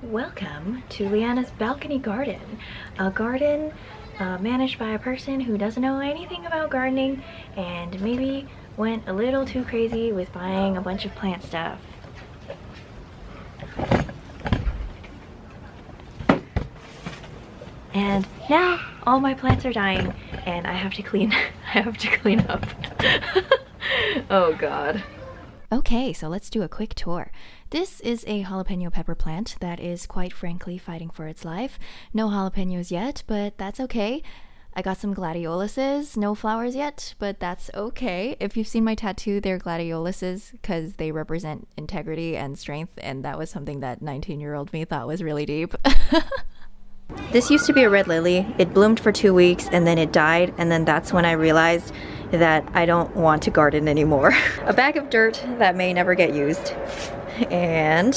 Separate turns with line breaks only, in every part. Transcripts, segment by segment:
Welcome to Leanna's balcony garden, a garden managed by a person who doesn't know anything about gardening and maybe went a little too crazy with buying a bunch of plant stuff. And now all my plants are dying and I have to clean up. Oh god. Okay, so let's do a quick tour. This is a jalapeno pepper plant that is quite frankly fighting for its life. No jalapenos yet, but that's okay. I got some gladioluses, no flowers yet, but that's okay. If you've seen my tattoo, they're gladioluses because they represent integrity and strength, and that was something that 19-year-old me thought was really deep. This used to be a red lily. It bloomed for 2 weeks and then it died, and then that's when I realized that I don't want to garden anymore. A bag of dirt that may never get used. And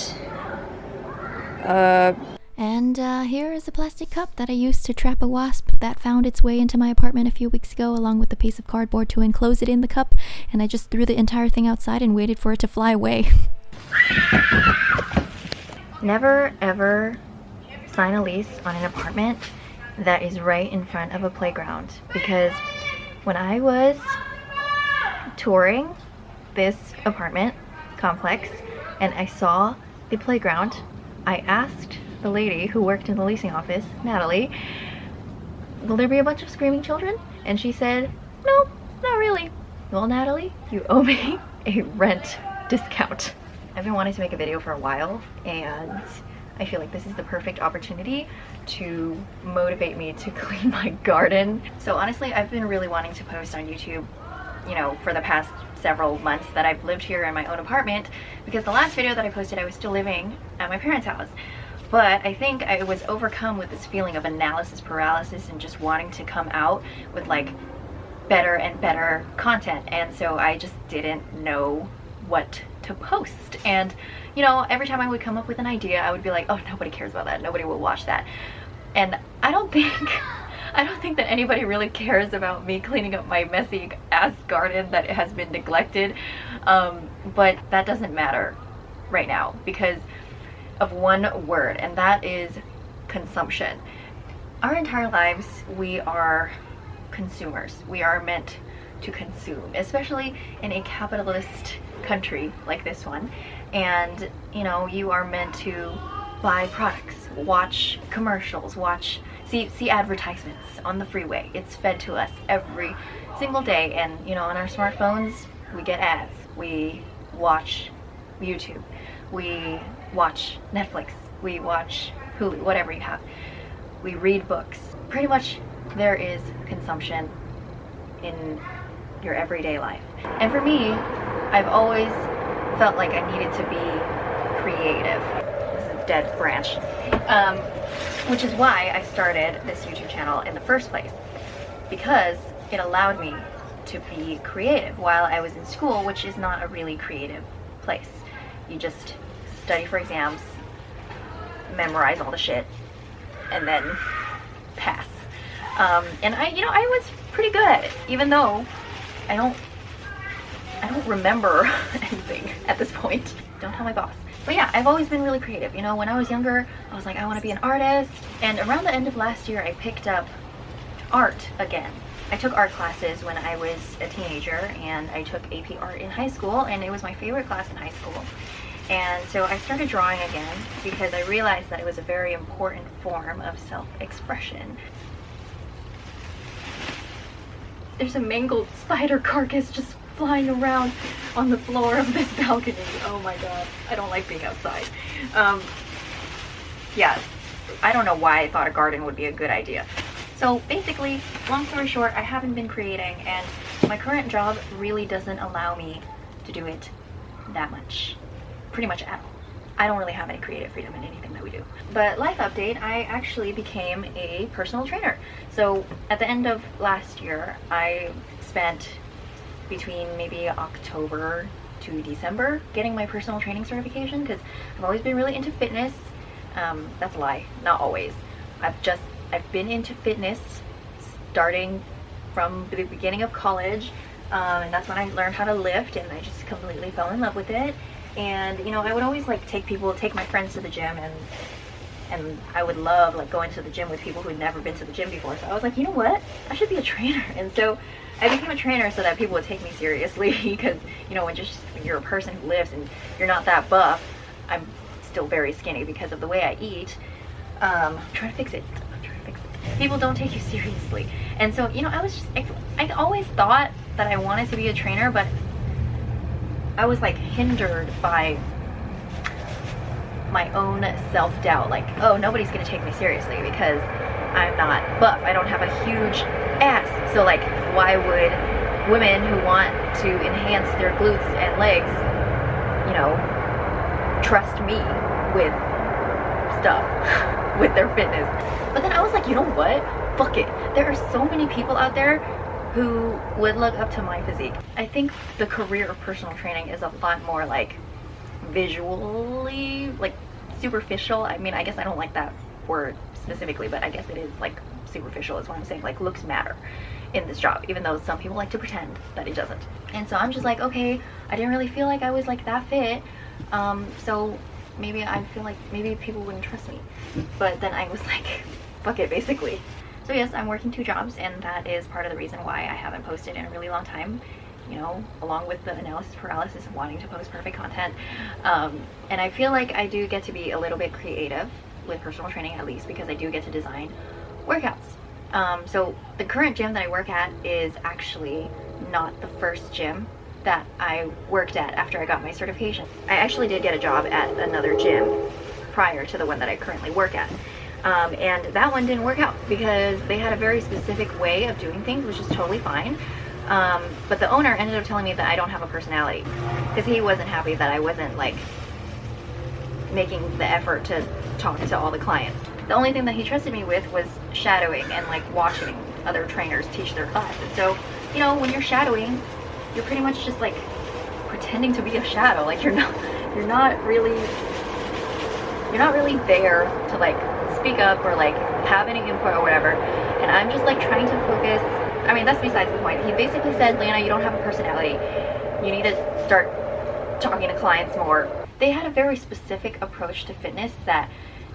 here is a plastic cup that I used to trap a wasp that found its way into my apartment a few weeks ago, along with a piece of cardboard to enclose it in the cup, and I just threw the entire thing outside and waited for it to fly away. Never ever sign a lease on an apartment that is right in front of a playground, because when I was touring this apartment complex and I saw the playground, I asked the lady who worked in the leasing office, Natalie, will there be a bunch of screaming children? And she said, no, not really. Well, Natalie, you owe me a rent discount. I've been wanting to make a video for a while, and I feel like this is the perfect opportunity to motivate me to clean my garden. So honestly, I've been really wanting to post on YouTube, you know, for the past several months that I've lived here in my own apartment, because the last video that I posted, I was still living at my parents' house. But I think I was overcome with this feeling of analysis paralysis and just wanting to come out with like better and better content. And so I just didn't know what to post. And you know, every time I would come up with an idea, I would be like, oh, nobody cares about that, nobody will watch that. And I don't think that anybody really cares about me cleaning up my messy ass garden that has been neglected. But that doesn't matter right now because of one word, and that is consumption. Our entire lives, we are consumers. We are meant to consume, especially in a capitalist country like this one. And you know, you are meant to buy products, watch commercials, see advertisements on the freeway. It's fed to us every single day. And you know, on our smartphones, we get ads, we watch YouTube, we watch Netflix, we watch Hulu, whatever you have. We read books. Pretty much there is consumption in your everyday life. And for me, I've always felt like I needed to be creative. This is a dead branch. Which is why I started this YouTube channel in the first place, because it allowed me to be creative while I was in school, which is not a really creative place. You just study for exams, memorize all the shit, and then pass. And I was pretty good at it, even though I don't remember anything at this point. Don't tell my boss. But yeah, I've always been really creative. You know, when I was younger, I was like, I want to be an artist. And around the end of last year, I picked up art again. I took art classes when I was a teenager, and I took AP art in high school, and it was my favorite class in high school. And so I started drawing again because I realized that it was a very important form of self-expression. There's a mangled spider carcass just flying around on the floor of this balcony. Oh my god, I don't like being outside. Yeah, I don't know why I thought a garden would be a good idea. So basically, long story short, I haven't been creating, and my current job really doesn't allow me to do it that much. Pretty much at all. I don't really have any creative freedom in anything that we do. But life update, I actually became a personal trainer. So at the end of last year, I spent between maybe October to December getting my personal training certification, because I've always been really into fitness. That's a lie, not always. I've been into fitness starting from the beginning of college, and that's when I learned how to lift, and I just completely fell in love with it. And you know, I would always like take my friends to the gym, and and I would love like going to the gym with people who had never been to the gym before. So I was like, you know what, I should be a trainer. And so I became a trainer so that people would take me seriously, because you know, when you're a person who lives and you're not that buff. I'm still very skinny because of the way I eat. I'm trying to fix it. People don't take you seriously. And so, you know, I always thought that I wanted to be a trainer, but I was like hindered by my own self-doubt. Like, oh, nobody's gonna take me seriously because I'm not buff. I don't have a huge ass. So like, why would women who want to enhance their glutes and legs, you know, trust me with stuff, with their fitness? But then I was like, you know what? Fuck it. There are so many people out there who would look up to my physique. I think the career of personal training is a lot more like visually, like superficial. I mean, I guess I don't like that word specifically, but I guess it is like superficial is what I'm saying. Like, looks matter in this job, even though some people like to pretend that it doesn't. And so I'm just like, okay, I didn't really feel like I was like that fit. So maybe I feel like maybe people wouldn't trust me. But then I was like, fuck it, basically. So yes, I'm working 2 jobs, and that is part of the reason why I haven't posted in a really long time, you know, along with the analysis paralysis of wanting to post perfect content. And I feel like I do get to be a little bit creative with personal training, at least, because I do get to design workouts. So the current gym that I work at is actually not the first gym that I worked at after I got my certification. I actually did get a job at another gym prior to the one that I currently work at. And that one didn't work out because they had a very specific way of doing things, which is totally fine. But the owner ended up telling me that I don't have a personality, because he wasn't happy that I wasn't like making the effort to talk to all the clients. The only thing that he trusted me with was shadowing and like watching other trainers teach their class. And so, you know, when you're shadowing, you're pretty much just like pretending to be a shadow. Like you're not really there to like speak up or like have any input or whatever. And I'm just like trying to focus. I mean, that's besides the point. He basically said, Lana, you don't have a personality. You need to start talking to clients more. They had a very specific approach to fitness that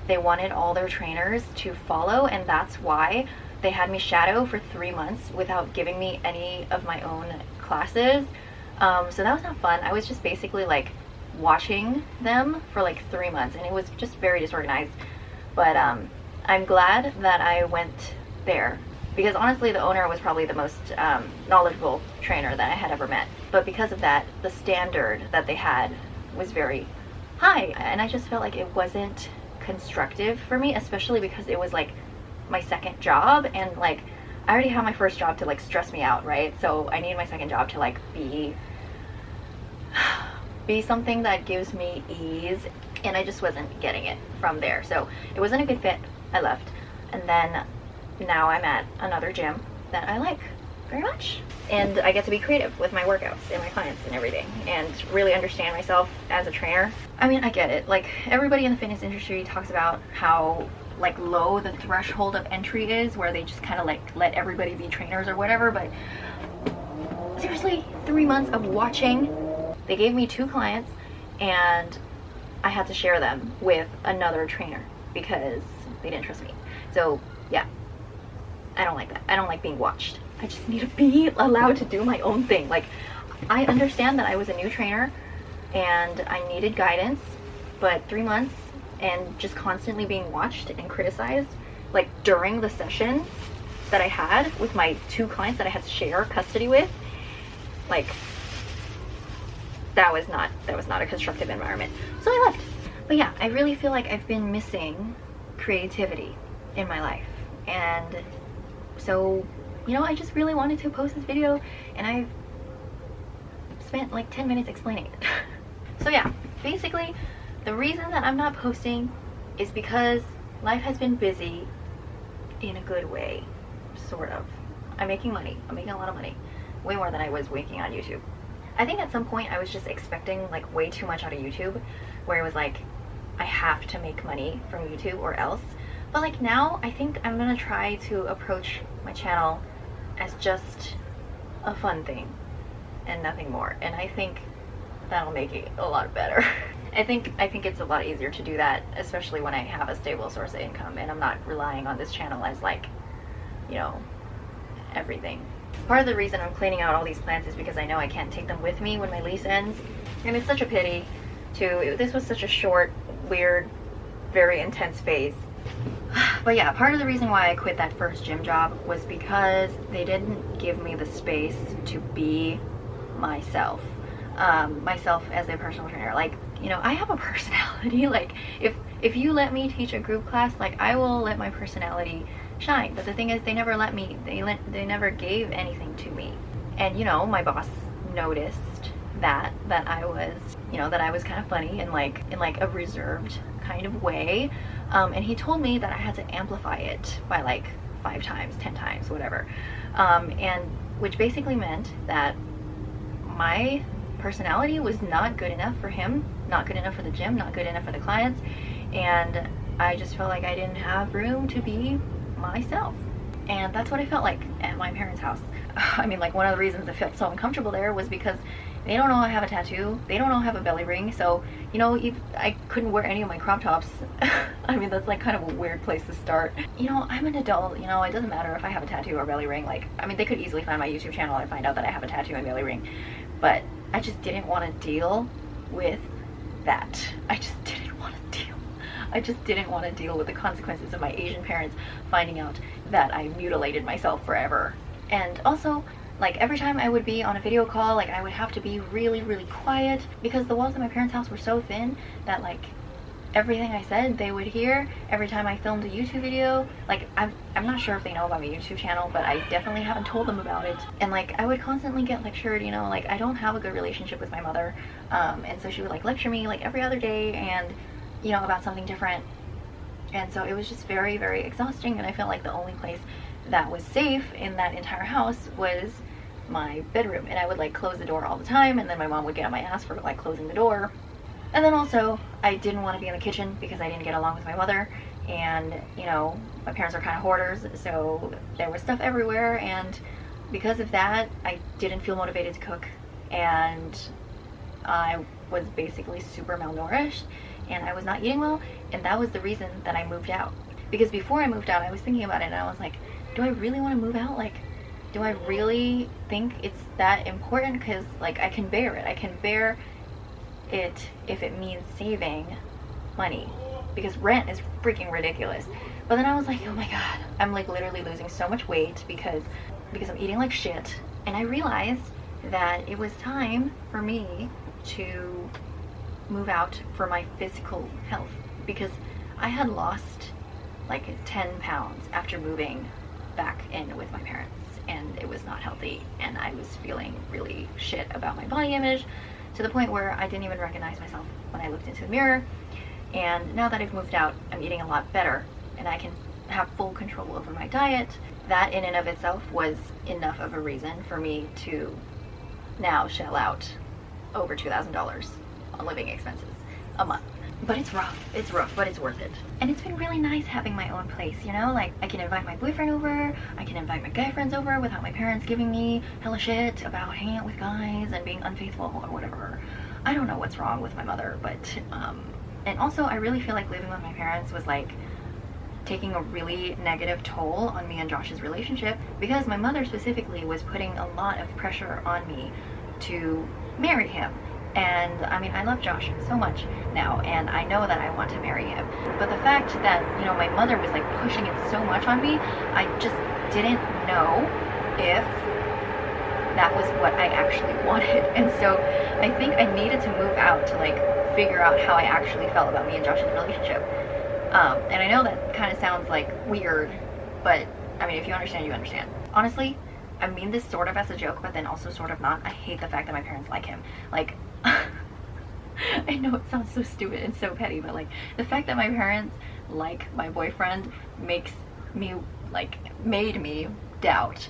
they wanted all their trainers to follow, and that's why they had me shadow for 3 months without giving me any of my own classes. So that was not fun. I was just basically like watching them for like 3 months, and it was just very disorganized. But I'm glad that I went there, because honestly the owner was probably the most knowledgeable trainer that I had ever met. But because of that, the standard that they had was very high, and I just felt like it wasn't constructive for me, especially because it was like my second job, and like I already have my first job to like stress me out, right? So I need my second job to like be something that gives me ease, and I just wasn't getting it from there. So it wasn't a good fit. I left, and then now I'm at another gym that I like very much, and I get to be creative with my workouts and my clients and everything, and really understand myself as a trainer. I mean, I get it, like everybody in the fitness industry talks about how like low the threshold of entry is, where they just kind of like let everybody be trainers or whatever. But seriously, 3 months of watching, they gave me 2 clients and I had to share them with another trainer because they didn't trust me. So yeah, I don't like that. I don't like being watched. I just need to be allowed to do my own thing. Like, I understand that I was a new trainer and I needed guidance, but 3 months and just constantly being watched and criticized, like during the session that I had with my 2 clients that I had to share custody with, like that was not a constructive environment. So I left. But yeah, I really feel like I've been missing creativity in my life, and so, you know, I just really wanted to post this video, and I've spent like 10 minutes explaining it. So yeah, basically the reason that I'm not posting is because life has been busy in a good way, sort of. I'm making money. I'm making a lot of money, way more than I was making on YouTube. I think at some point I was just expecting like way too much out of YouTube, where it was like, I have to make money from YouTube or else. But like now, I think I'm gonna try to approach my channel as just a fun thing and nothing more. And I think that'll make it a lot better. I think it's a lot easier to do that, especially when I have a stable source of income and I'm not relying on this channel as like, you know, everything. Part of the reason I'm cleaning out all these plants is because I know I can't take them with me when my lease ends. And it's such a pity too. This was such a short, weird, very intense phase. But yeah, part of the reason why I quit that first gym job was because they didn't give me the space to be myself. Myself as a personal trainer. Like, you know, I have a personality. Like, if you let me teach a group class, like, I will let my personality shine. But the thing is, they never let me, they never gave anything to me. And, you know, my boss noticed that I was, you know, that I was kind of funny and like in like a reserved kind of way. And he told me that I had to amplify it by like 5 times, 10 times, whatever. And which basically meant that my personality was not good enough for him, not good enough for the gym, not good enough for the clients, and I just felt like I didn't have room to be myself. And that's what I felt like at my parents' house. I mean, like, one of the reasons I felt so uncomfortable there was because they don't know I have a tattoo, they don't know I have a belly ring, so, you know, I couldn't wear any of my crop tops. I mean, that's like kind of a weird place to start. You know, I'm an adult, you know, it doesn't matter if I have a tattoo or a belly ring. Like, I mean, they could easily find my YouTube channel and find out that I have a tattoo and belly ring, but I just didn't want to deal with that. I just didn't want to deal with the consequences of my Asian parents finding out that I mutilated myself forever. And also, like, every time I would be on a video call, like, I would have to be really, really quiet because the walls of my parents' house were so thin that, like, everything I said they would hear. Every time I filmed a YouTube video, like, I'm not sure if they know about my YouTube channel, but I definitely haven't told them about it. And like, I would constantly get lectured, you know, like, I don't have a good relationship with my mother, and so she would like lecture me like every other day, and, you know, about something different. And so it was just very, very exhausting, and I felt like the only place that was safe in that entire house was my bedroom. And I would like close the door all the time, and then my mom would get on my ass for like closing the door. And then also, I didn't want to be in the kitchen because I didn't get along with my mother, and, you know, my parents are kind of hoarders, so there was stuff everywhere, and because of that, I didn't feel motivated to cook, and I was basically super malnourished, and I was not eating well, and that was the reason that I moved out. Because before I moved out, I was thinking about it, and I was like, do I really want to move out? Like, do I really think it's that important? Because, like, I can bear it. I can bear it if it means saving money, because rent is freaking ridiculous. But then I was like, oh my god, I'm like literally losing so much weight because I'm eating like shit. And I realized that it was time for me to move out for my physical health, because I had lost like 10 pounds after moving back in with my parents, and it was not healthy, and I was feeling really shit about my body image, to the point where I didn't even recognize myself when I looked into the mirror. And now that I've moved out, I'm eating a lot better, and I can have full control over my diet. That in and of itself was enough of a reason for me to now shell out over $2,000 on living expenses a month. But it's rough, but it's worth it. And it's been really nice having my own place, you know? Like, I can invite my boyfriend over, I can invite my guy friends over without my parents giving me hella shit about hanging out with guys and being unfaithful or whatever. I don't know what's wrong with my mother, but, and also I really feel like living with my parents was like taking a really negative toll on me and Josh's relationship, because my mother specifically was putting a lot of pressure on me to marry him. And I mean, I love Josh so much now, and I know that I want to marry him. But the fact that, you know, my mother was like pushing it so much on me, I just didn't know if that was what I actually wanted. And so I think I needed to move out to like figure out how I actually felt about me and Josh's relationship. And I know that kind of sounds like weird, but I mean, if you understand, you understand. Honestly, I mean this sort of as a joke, but then also sort of not. I hate the fact that my parents like him. Like, I know it sounds so stupid and so petty, but like, the fact that my parents like my boyfriend makes me, like, made me doubt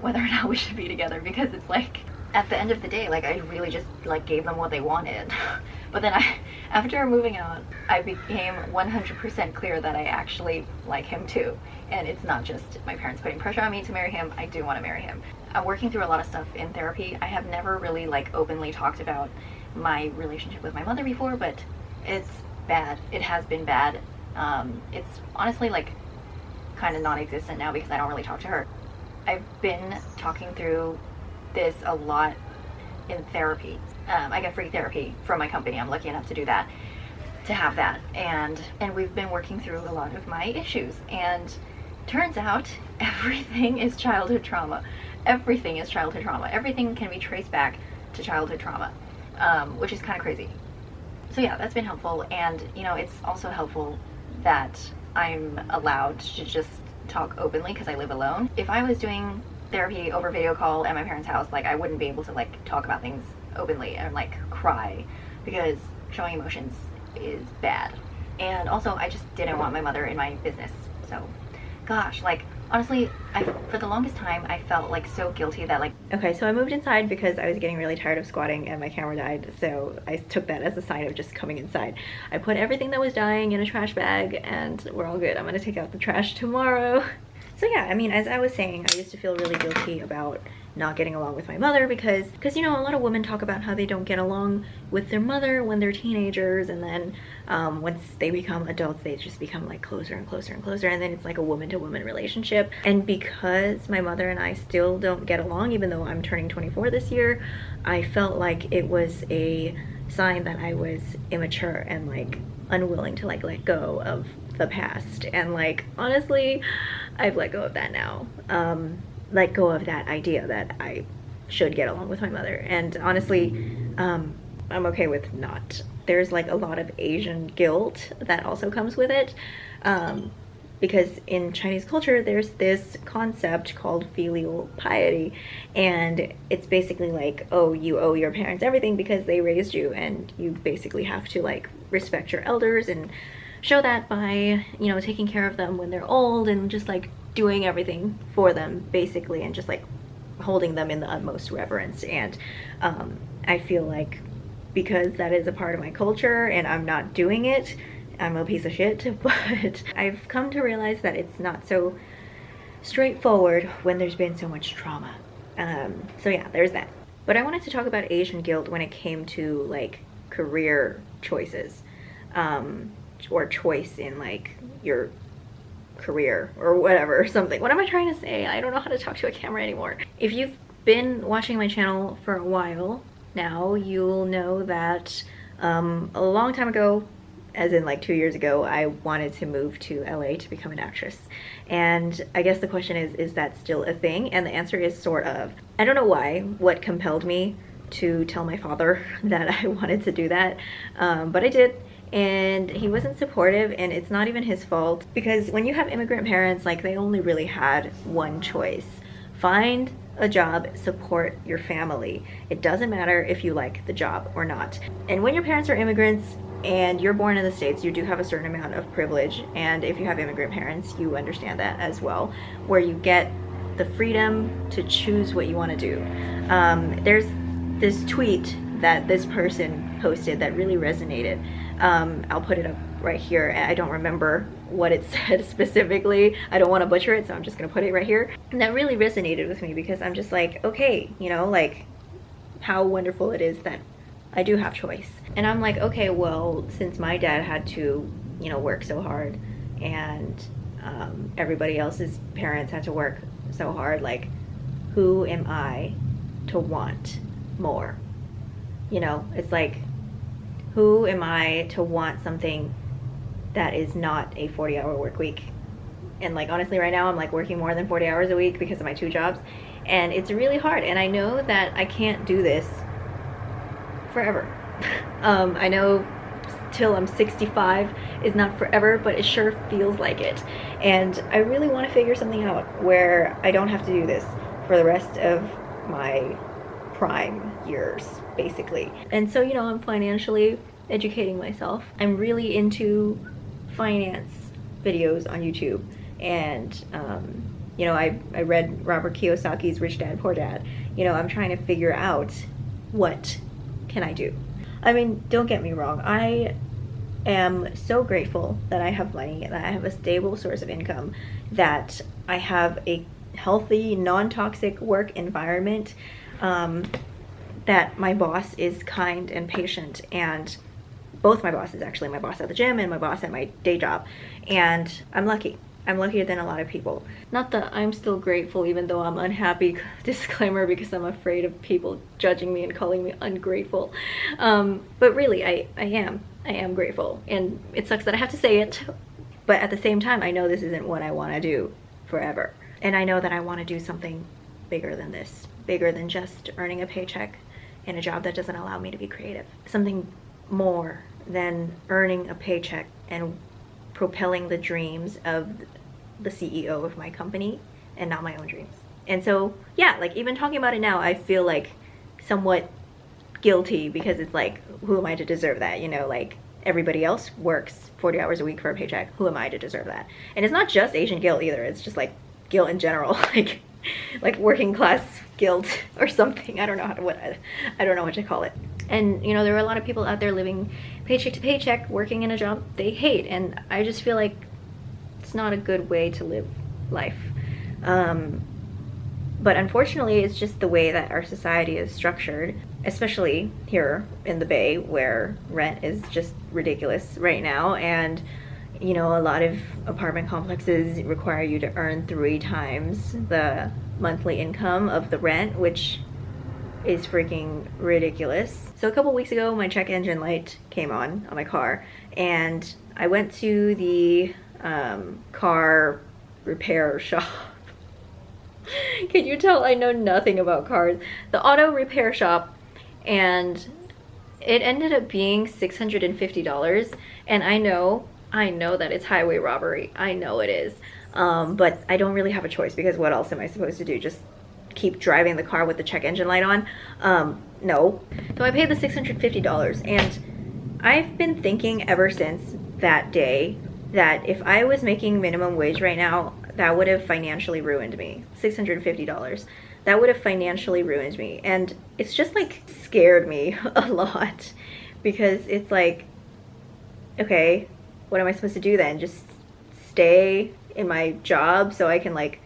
whether or not we should be together, because it's like, at the end of the day, like, I really just like gave them what they wanted. But then after moving out, I became 100% clear that I actually like him too. And it's not just my parents putting pressure on me to marry him, I do want to marry him. I'm working through a lot of stuff in therapy. I have never really like openly talked about my relationship with my mother before, but it's bad. It has been bad. It's honestly like kind of non-existent now because I don't really talk to her. I've been talking through this a lot in therapy. I get free therapy from my company. I'm lucky enough to do that, to have that, and we've been working through a lot of my issues, and turns out everything is childhood trauma. Everything is childhood trauma. Everything can be traced back to childhood trauma, which is kind of crazy. So yeah, that's been helpful, and you know, it's also helpful that I'm allowed to just talk openly because I live alone. If I was doing therapy over video call at my parents' house, like I wouldn't be able to like talk about things openly and like cry, because showing emotions is bad. And also I just didn't want my mother in my business. So gosh, like honestly, for the longest time I felt like so guilty that like, okay, so I moved inside because I was getting really tired of squatting and my camera died, so I took that as a sign of just coming inside. I put everything that was dying in a trash bag and we're all good. I'm gonna take out the trash tomorrow. So yeah, I mean, as I was saying, I used to feel really guilty about not getting along with my mother because you know, a lot of women talk about how they don't get along with their mother when they're teenagers, and then once they become adults they just become like closer and closer and closer, and then it's like a woman-to-woman relationship. And because my mother and I still don't get along, even though I'm turning 24 this year, I felt like it was a sign that I was immature and like unwilling to like let go of the past. And like honestly, I've let go of that now. Let go of that idea that I should get along with my mother, and honestly I'm okay with not. There's like a lot of Asian guilt that also comes with it, because in Chinese culture there's this concept called filial piety, and it's basically like, oh, you owe your parents everything because they raised you, and you basically have to like respect your elders and show that by, you know, taking care of them when they're old and just like doing everything for them basically, and just like holding them in the utmost reverence. And I feel like because that is a part of my culture and I'm not doing it, I'm a piece of shit. But I've come to realize that it's not so straightforward when there's been so much trauma. So yeah, there's that. But I wanted to talk about Asian guilt when it came to like career choices, or choice in like your career or whatever, or something. What am I trying to say? I don't know how to talk to a camera anymore. If you've been watching my channel for a while now, you'll know that a long time ago, as in like 2 years ago, I wanted to move to LA to become an actress. And I guess the question is that still a thing? And the answer is sort of. I don't know why, what compelled me to tell my father that I wanted to do that, but I did. And he wasn't supportive, and it's not even his fault, because when you have immigrant parents, like they only really had one choice: find a job, support your family. It doesn't matter if you like the job or not. And when your parents are immigrants and you're born in the States, you do have a certain amount of privilege, and if you have immigrant parents, you understand that as well, where you get the freedom to choose what you want to do. There's this tweet that this person posted that really resonated. I'll put it up right here. I don't remember what it said specifically. I don't want to butcher it, so I'm just gonna put it right here. And that really resonated with me because I'm just like, okay, you know, like how wonderful it is that I do have choice. And I'm like, okay, well, since my dad had to, you know, work so hard, and everybody else's parents had to work so hard, like, who am I to want more? You know, it's like, who am I to want something that is not a 40-hour work week? And like honestly right now I'm like working more than 40 hours a week because of my 2 jobs, and it's really hard, and I know that I can't do this forever. I know till I'm 65 is not forever, but it sure feels like it, and I really want to figure something out where I don't have to do this for the rest of my prime years basically. And so, you know, I'm financially educating myself. I'm really into finance videos on YouTube, and you know, I read Robert Kiyosaki's Rich Dad Poor Dad. You know, I'm trying to figure out what can I do. I mean, don't get me wrong, I am so grateful that I have money, that I have a stable source of income, that I have a healthy, non-toxic work environment, that my boss is kind and patient, and both my bosses actually, my boss at the gym and my boss at my day job, and I'm lucky. I'm luckier than a lot of people. Not that I'm still grateful even though I'm unhappy, disclaimer, because I'm afraid of people judging me and calling me ungrateful. But really, I am grateful, and it sucks that I have to say it, but at the same time, I know this isn't what I want to do forever. And I know that I want to do something bigger than this, bigger than just earning a paycheck in a job that doesn't allow me to be creative. Something more than earning a paycheck and propelling the dreams of the CEO of my company and not my own dreams. And so, yeah, like even talking about it now, I feel like somewhat guilty, because it's like, who am I to deserve that? You know, like everybody else works 40 hours a week for a paycheck. Who am I to deserve that? And it's not just Asian guilt either. It's just like guilt in general, like working class guilt or something. I don't know I don't know what to call it. And you know, there are a lot of people out there living paycheck to paycheck, working in a job they hate, and I just feel like it's not a good way to live life. But unfortunately, it's just the way that our society is structured, especially here in the Bay, where rent is just ridiculous right now. And you know, a lot of apartment complexes require you to earn 3 times the monthly income of the rent, which is freaking ridiculous. So a couple weeks ago, my check engine light came on my car, and I went to the car repair shop. Can you tell I know nothing about cars? The auto repair shop, and it ended up being $650, and I know that it's highway robbery. I know it is. But I don't really have a choice, because what else am I supposed to do? Just keep driving the car with the check engine light on? No. So I paid the $650, and I've been thinking ever since that day that if I was making minimum wage right now, that would have financially ruined me. $650. That would have financially ruined me. And it's just like scared me a lot, because it's like, okay, what am I supposed to do then? Just stay in my job so I can like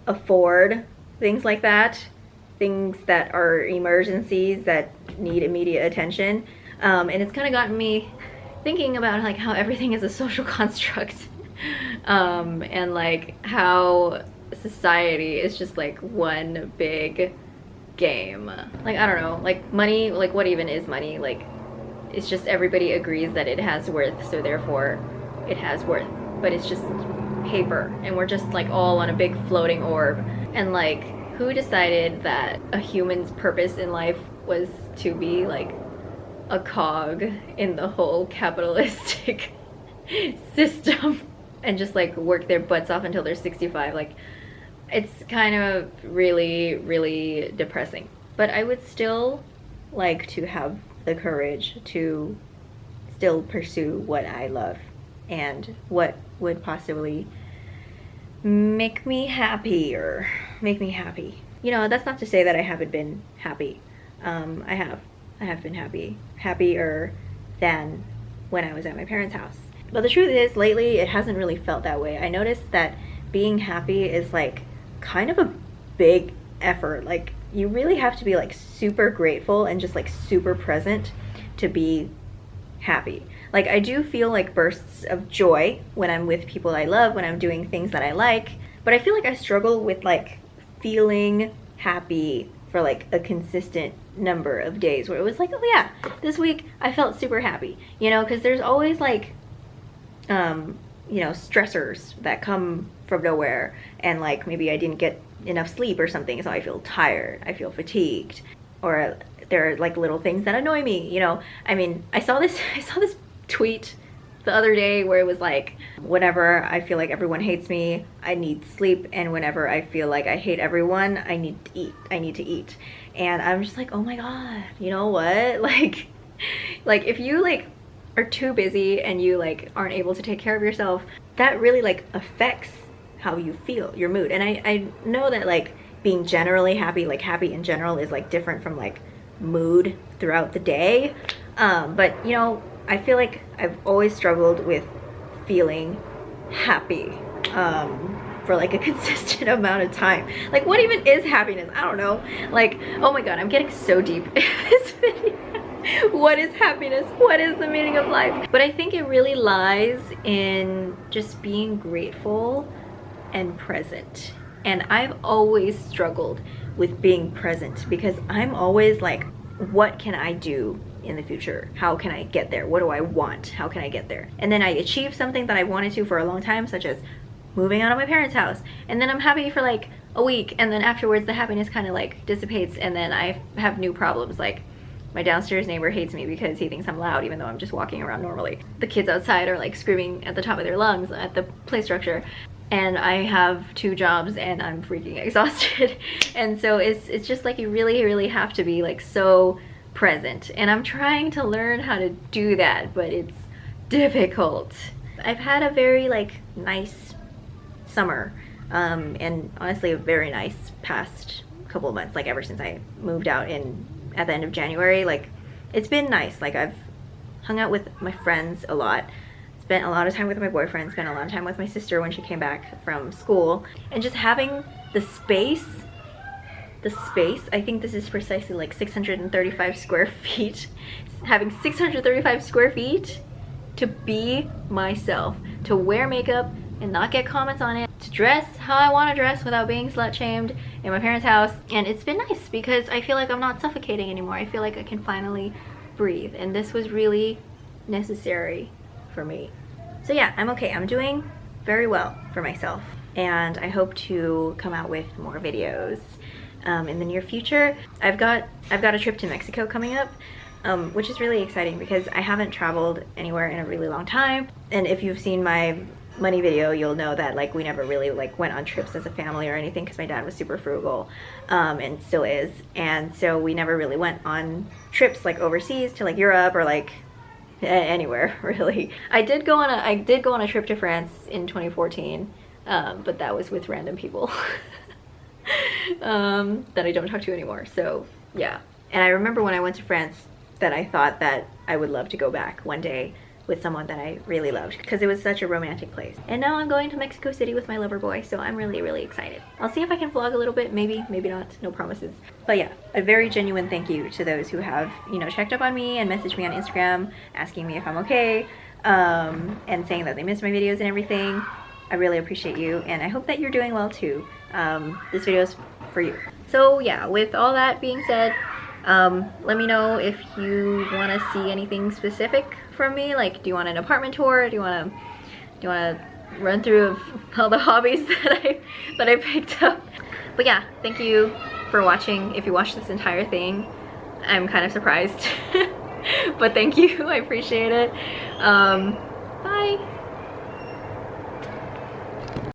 afford things like that, things that are emergencies that need immediate attention. And it's kind of gotten me thinking about like how everything is a social construct, and like how society is just like one big game. Like, I don't know, like money, like what even is money? Like, it's just everybody agrees that it has worth, so therefore it has worth, but it's just paper, and we're just like all on a big floating orb. And like, who decided that a human's purpose in life was to be like a cog in the whole capitalistic system and just like work their butts off until they're 65? Like, it's kind of really, really depressing. But I would still like to have the courage to still pursue what I love and what would possibly make me happy or make me happy. You know, that's not to say that I haven't been happy. I have been happy, happier than when I was at my parents' house. But the truth is, lately it hasn't really felt that way. I noticed that being happy is like kind of a big effort. Like, you really have to be like super grateful and just like super present to be happy. Like, I do feel like bursts of joy when I'm with people I love, when I'm doing things that I like, but I feel like I struggle with like feeling happy for like a consistent number of days where it was like, oh yeah, this week I felt super happy, you know, because there's always like you know, stressors that come from nowhere, and like maybe I didn't get enough sleep or something, so I feel tired, I feel fatigued, or there are like little things that annoy me, you know. I mean, I saw this tweet the other day where it was like, whenever I feel like everyone hates me, I need sleep, and whenever I feel like I hate everyone, I need to eat. And I'm just like, oh my god, you know what, like if you like are too busy and you like aren't able to take care of yourself, that really like affects how you feel, your mood. And I know that like being generally happy, like happy in general, is like different from like mood throughout the day, but you know, I feel like I've always struggled with feeling happy, for like a consistent amount of time. Like, what even is happiness? I don't know. Like, oh my god, I'm getting so deep in this video. What is happiness? What is the meaning of life? But I think it really lies in just being grateful and present. And I've always struggled with being present because I'm always like, what can I do in the future? How can I get there? What do I want? How can I get there? And then I achieve something that I wanted to for a long time, such as moving out of my parents' house. And then I'm happy for like a week, and then afterwards the happiness kind of like dissipates, and then I have new problems. Like, my downstairs neighbor hates me because he thinks I'm loud even though I'm just walking around normally. The kids outside are like screaming at the top of their lungs at the play structure. And I have 2 jobs and I'm freaking exhausted. And so it's just like you really have to be like so present. And I'm trying to learn how to do that, but it's difficult. I've had a very like nice summer, and honestly a very nice past couple of months, like ever since I moved out at the end of January. Like, it's been nice. Like, I've hung out with my friends a lot, spent a lot of time with my boyfriend, spent a lot of time with my sister when she came back from school, and just having the space, I think this is precisely like 635 square feet, having 635 square feet to be myself, to wear makeup and not get comments on it, to dress how I want to dress without being slut-shamed in my parents' house. And it's been nice because I feel like I'm not suffocating anymore. I feel like I can finally breathe, and this was really necessary for me. So yeah, I'm okay. I'm doing very well for myself, and I hope to come out with more videos in the near future. I've got a trip to Mexico coming up, which is really exciting because I haven't traveled anywhere in a really long time. And if you've seen my money video, you'll know that like we never really like went on trips as a family or anything because my dad was super frugal, and still is. And so we never really went on trips like overseas to like Europe or like anywhere really. I did go on a trip to France in 2014, but that was with random people that I don't talk to anymore. So yeah. And I remember when I went to France that I thought that I would love to go back one day with someone that I really loved because it was such a romantic place. And now I'm going to Mexico City with my lover boy, so I'm really excited. I'll see if I can vlog a little bit, maybe not, no promises. But yeah, a very genuine thank you to those who have, you know, checked up on me and messaged me on Instagram asking me if I'm okay, and saying that they missed my videos and everything. I really appreciate you, and I hope that you're doing well too. This video is for you. So yeah, with all that being said, let me know if you want to see anything specific from me. Like, do you want an apartment tour? Do you want to run through of all the hobbies that I picked up? But yeah, thank you for watching. If you watched this entire thing, I'm kind of surprised. But thank you, I appreciate it. Bye.